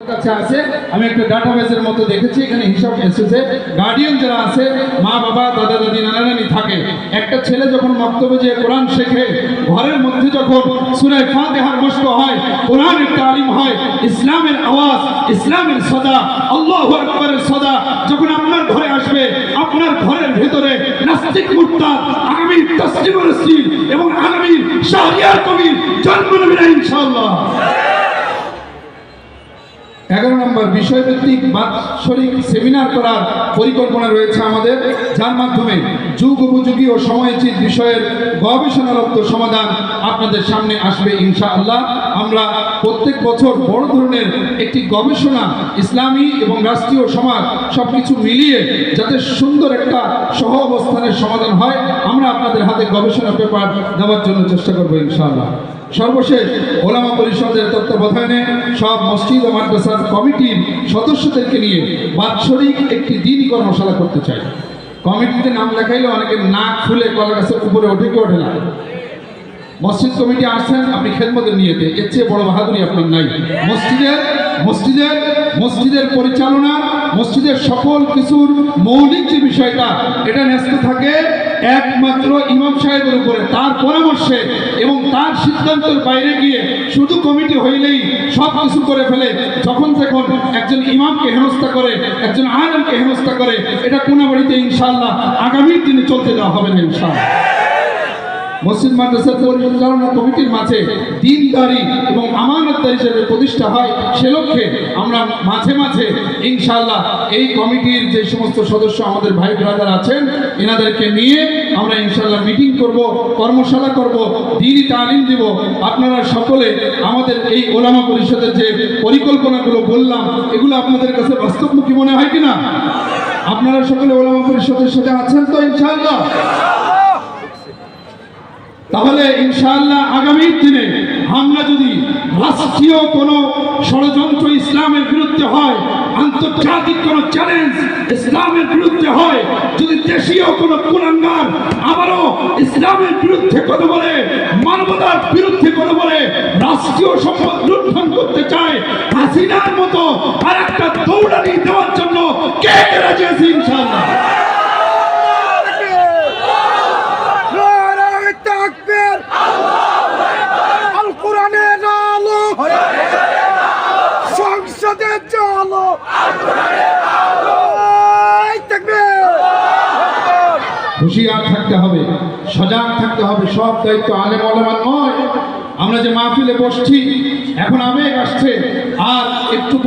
কাছে আছে আমি একটা ডাটাবেসের মতো দেখেছি এখানে হিসাব এসেছে গার্ডিয়ান যারা আছে মা বাবা দাদা দাদি নানা নানি থাকে একটা ছেলে যখন মক্তবে যে কোরআন শেখে ঘরের মধ্যে যখন সূরা ফাতিহার মশক হয় কোরআনের তালিম হয় ইসলামের আওয়াজ ইসলামের সদা আল্লাহু আকবারের সদা যখন আপনার ঘরে আসবে আপনার ঘরের ভিতরে নাস্তিক মুরতাদ আগামী তাসলিমুর রাসূল এবং আগামী শাহরিয়ার কবির জন্ম নেবে ইনশাআল্লাহ। 11 নম্বর বিষয়ভিত্তিক বাৎসরিক সেমিনার করার পরিকল্পনা রয়েছে আমাদের, যার মাধ্যমে যুগ উপযোগী ও সময়োচিত বিষয়ের গবেষণারত সমাধান আপনাদের সামনে আসবে ইনশাআল্লাহ। আমরা প্রত্যেক বছর বড় ধরনের একটি গবেষণা ইসলামী এবং রাষ্ট্রীয় সমাজ সবকিছু মিলিয়ে যাতে সুন্দর একটা সহ অবস্থানের সমাধান হয় আমরা আপনাদের হাতে গবেষণা পেপার দেওয়ার জন্য চেষ্টা করবো ইনশাআল্লাহ। সর্বশেষ ওলামা পরিষদের তত্ত্বাবধানে সব মসজিদ ও মাদ্রাসার কমিটির সদস্যদেরকে নিয়ে বাৎসরিক একটি দিনই কর্মশালা করতে চাই। কমিটিতে নাম লেখাইলে অনেকে নাক খুলে কলা গাছের উপরে ওঠে কি ওঠে না। মসজিদ কমিটি আসছেন আপনি খেদমতের নিয়েতে, এর চেয়ে বড় বাহাদুরি আপনার নাই। মসজিদের পরিচালনা মসজিদের সকল কিছুর মৌলিক যে বিষয়টা এটা ন্যস্ত থাকে একমাত্র ইমাম সাহেবের উপরে, তার পরামর্শে এবং তার সিদ্ধান্তের বাইরে গিয়ে শুধু কমিটি হইলেই সব কিছু করে ফেলে যখন তখন একজন ইমামকে হেনস্থা করে একজন আলেমকে হেনস্থা করে এটা কোন বাড়িতে ইনশাআল্লাহ আগামী দিনে চলতে দেওয়া হবে না ইনশাআল্লাহ। মসজিদ মাদ্রাসার পরিচালনা কমিটির মাঝে দ্বীনদারি এবং আমানতদারি হিসেবে প্রতিষ্ঠা হয় সে লক্ষ্যে আমরা মাঝে মাঝে ইনশাআল্লাহ এই কমিটির যে সমস্ত সদস্য আমাদের ভাই ব্রাদার আছেন এনাদেরকে নিয়ে আমরা ইনশাআল্লাহ মিটিং করব, কর্মশালা করব, দ্বীনি তালিম দিব। আপনারা সকলে আমাদের এই ওলামা পরিষদের যে পরিকল্পনাগুলো বললাম এগুলো আপনাদের কাছে বাস্তবমুখী মনে হয় কিনা? আপনারা সকলে ওলামা পরিষদের সাথে আছেন তো ইনশাআল্লাহ? তাহলে ইনশাআল্লাহ আগামী দিনে আমরা যদি রাষ্ট্রীয় কোনো ষড়যন্ত্র ইসলামের বিরুদ্ধে হয়, আন্তর্জাতিক কোনো চ্যালেঞ্জ ইসলামের বিরুদ্ধে হয়, যদি দেশীয় কোনো কুলাঙ্গার আবারও ইসলামের বিরুদ্ধে কথা বলে, মানবতার বিরুদ্ধে কথা বলে, রাষ্ট্রীয় সম্পদ লুণ্ঠন করতে চায়, হাসিনার মতো আর একটা দৌড়ানি দেওয়ার জন্য কে রাজি আছে ইনশাআল্লাহ? হুঁশিয়ার থাকতে হবে, সজাগ থাকতে হবে। সব দায়িত্ব আলেম ওলামার নয়। আমরা যে মাহফিলে বসছি এখন আবেগ আসছে আর একটু